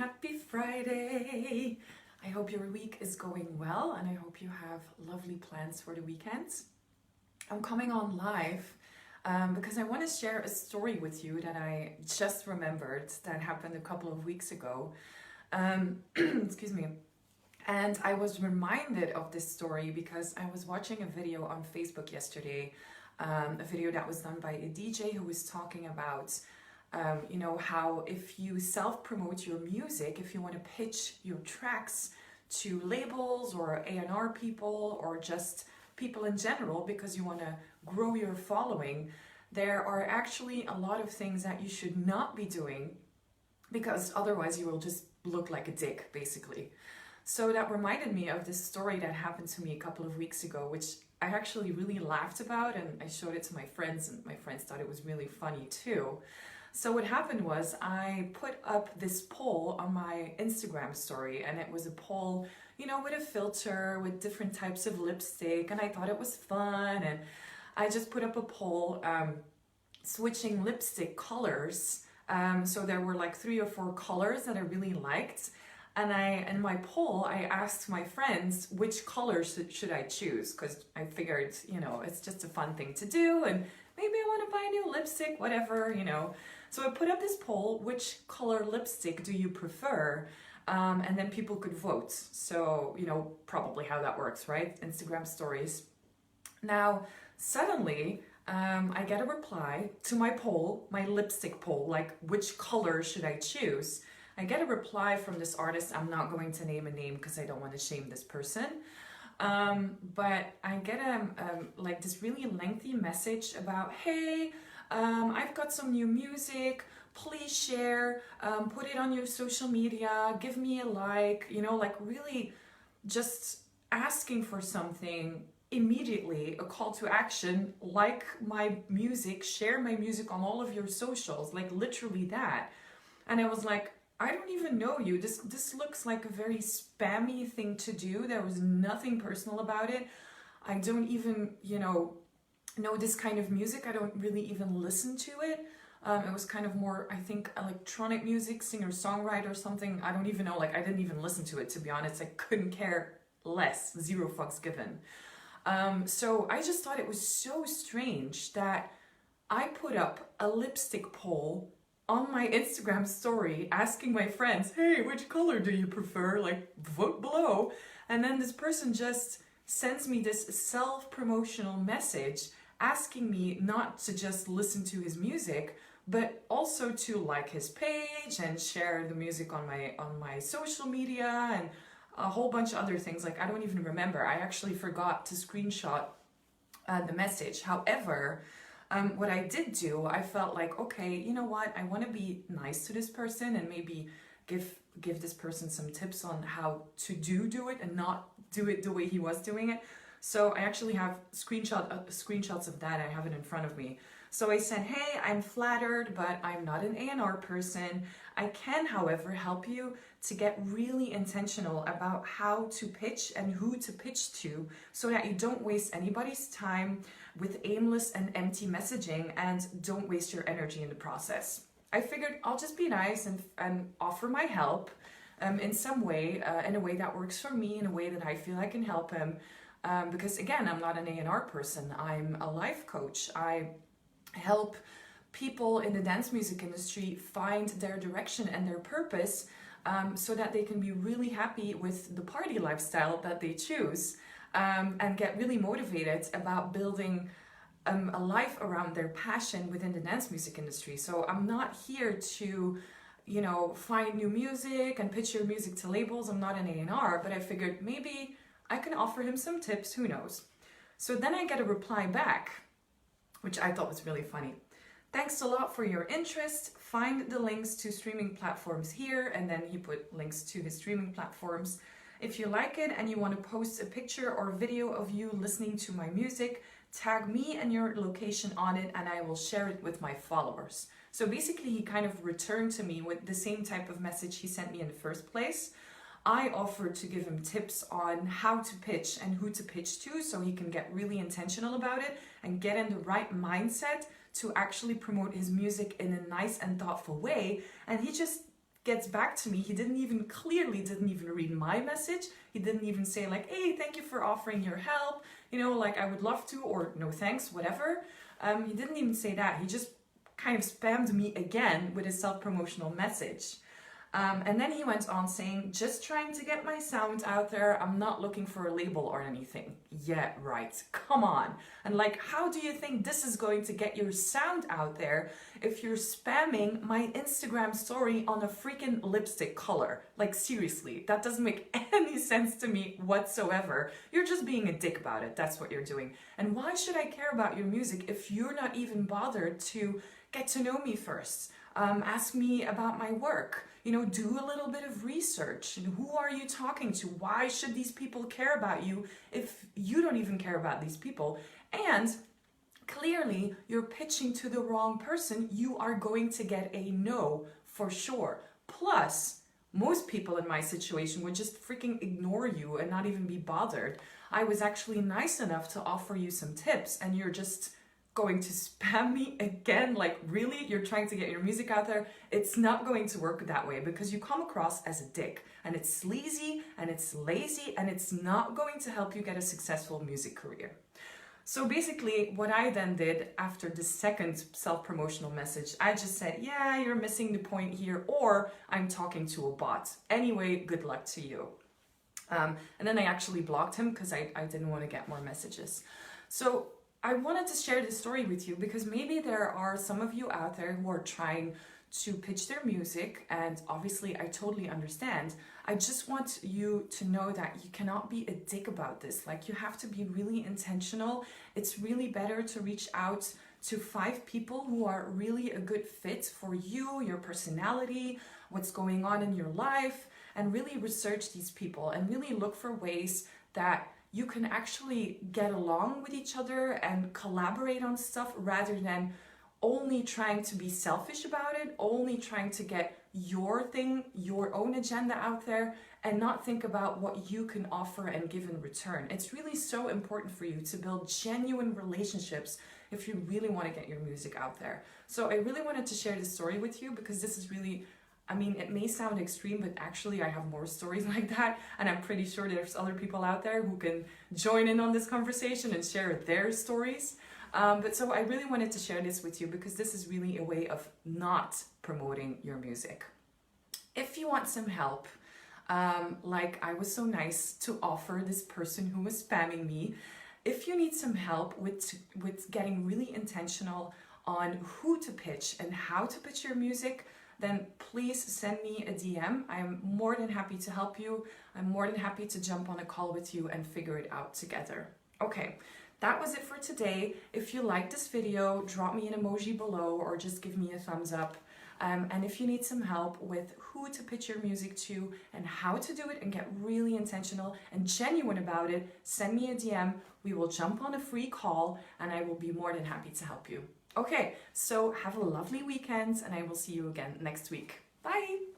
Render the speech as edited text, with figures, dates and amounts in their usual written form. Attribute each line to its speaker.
Speaker 1: Happy Friday! I hope your week is going well and I hope you have lovely plans for the weekend. I'm coming on live because I want to share a story with you that I just remembered that happened a couple of weeks ago. Excuse me. And I was reminded of this story because I was watching a video on Facebook yesterday, a video that was done by a DJ who was talking about how if you self-promote your music, if you want to pitch your tracks to labels or A&R people or just people in general because you want to grow your following, there are actually a lot of things that you should not be doing because otherwise you will just look like a dick, basically. So that reminded me of this story that happened to me a couple of weeks ago, which I actually really laughed about, and I showed it to my friends, and my friends thought it was really funny too. So what happened was I put up this poll on my Instagram story, and it was a poll, with a filter, with different types of lipstick, and I thought it was fun, and I just put up a poll switching lipstick colors. So there were like 3 or 4 colors that I really liked. And in my poll, I asked my friends which colors should I choose, because I figured, it's just a fun thing to do, and maybe I want to buy a new lipstick, whatever, So I put up this poll, which color lipstick do you prefer? And then people could vote. So, probably how that works, right? Instagram stories. Now, suddenly, I get a reply to my poll, my lipstick poll, like which color should I choose? I get a reply from this artist. I'm not going to name a name because I don't want to shame this person. But I get like this really lengthy message about, hey, I've got some new music, please share, put it on your social media, give me a like, like really just asking for something immediately, a call to action, like my music, share my music on all of your socials, like literally that. And I was like, I don't even know you. This looks like a very spammy thing to do. There was nothing personal about it. I don't even, know this kind of music. I don't really even listen to it. It was kind of more, I think, electronic music, singer-songwriter or something. I don't even know. I didn't even listen to it, to be honest. I couldn't care less. 0 fucks given. So I just thought it was so strange that I put up a lipstick poll on my Instagram story asking my friends, hey, which color do you prefer? Vote below. And then this person just sends me this self-promotional message asking me not to just listen to his music, but also to like his page and share the music on my social media and a whole bunch of other things. I don't even remember. I actually forgot to screenshot the message. However, what I did do, I felt like, okay, you know what? I want to be nice to this person and maybe give this person some tips on how to do it and not do it the way he was doing it. So I actually have screenshots of that. I have it in front of me. So I said, hey, I'm flattered, but I'm not an A&R person. I can, however, help you to get really intentional about how to pitch and who to pitch to so that you don't waste anybody's time with aimless and empty messaging and don't waste your energy in the process. I figured I'll just be nice and offer my help in some way, in a way that works for me, in a way that I feel I can help him. Because again, I'm not an A&R person. I'm a life coach. I help people in the dance music industry find their direction and their purpose so that they can be really happy with the party lifestyle that they choose and get really motivated about building a life around their passion within the dance music industry. So I'm not here to, find new music and pitch your music to labels. I'm not an A&R, but I figured maybe I can offer him some tips, who knows. So then I get a reply back, which I thought was really funny. Thanks a lot for your interest. Find the links to streaming platforms here. And then he put links to his streaming platforms. If you like it and you want to post a picture or video of you listening to my music, tag me and your location on it and I will share it with my followers. So basically he kind of returned to me with the same type of message he sent me in the first place. I offered to give him tips on how to pitch and who to pitch to so he can get really intentional about it and get in the right mindset to actually promote his music in a nice and thoughtful way. And he just gets back to me, he clearly didn't even read my message. He didn't even say like, hey, thank you for offering your help, you know, like I would love to, or no thanks, whatever. He didn't even say that. He just kind of spammed me again with a self-promotional message. And then he went on saying, just trying to get my sound out there. I'm not looking for a label or anything. Yeah, right. Come on. And like, how do you think this is going to get your sound out there if you're spamming my Instagram story on a freaking lipstick color? Like, seriously, that doesn't make any sense to me whatsoever. You're just being a dick about it. That's what you're doing. And why should I care about your music if you're not even bothered to get to know me first? Ask me about my work, you know, do a little bit of research. And who are you talking to? Why should these people care about you if you don't even care about these people? And clearly you're pitching to the wrong person. You are going to get a no for sure. Plus, most people in my situation would just freaking ignore you and not even be bothered. I was actually nice enough to offer you some tips, and you're just going to spam me again? Like, really? You're trying to get your music out there? It's not going to work that way, because you come across as a dick, and it's sleazy and it's lazy, and it's not going to help you get a successful music career. So basically what I then did after the second self-promotional message, I just said, yeah, you're missing the point here, or I'm talking to a bot. Anyway, good luck to you. And then I actually blocked him because I didn't want to get more messages. So I wanted to share this story with you because maybe there are some of you out there who are trying to pitch their music, and obviously I totally understand. I just want you to know that you cannot be a dick about this. Like, you have to be really intentional. It's really better to reach out to 5 people who are really a good fit for you, your personality, what's going on in your life, and really research these people and really look for ways that you can actually get along with each other and collaborate on stuff, rather than only trying to be selfish about it, only trying to get your thing, your own agenda out there, and not think about what you can offer and give in return. It's really so important for you to build genuine relationships if you really want to get your music out there. So I really wanted to share this story with you because this is really, I mean, it may sound extreme, but actually I have more stories like that, and I'm pretty sure there's other people out there who can join in on this conversation and share their stories. But so I really wanted to share this with you because this is really a way of not promoting your music. If you want some help, like I was so nice to offer this person who was spamming me, if you need some help with getting really intentional on who to pitch and how to pitch your music, then please send me a DM. I'm more than happy to help you. I'm more than happy to jump on a call with you and figure it out together. Okay, that was it for today. If you liked this video, drop me an emoji below or just give me a thumbs up. And if you need some help with who to pitch your music to and how to do it and get really intentional and genuine about it, send me a DM. We will jump on a free call and I will be more than happy to help you. Okay, so have a lovely weekend and I will see you again next week. Bye!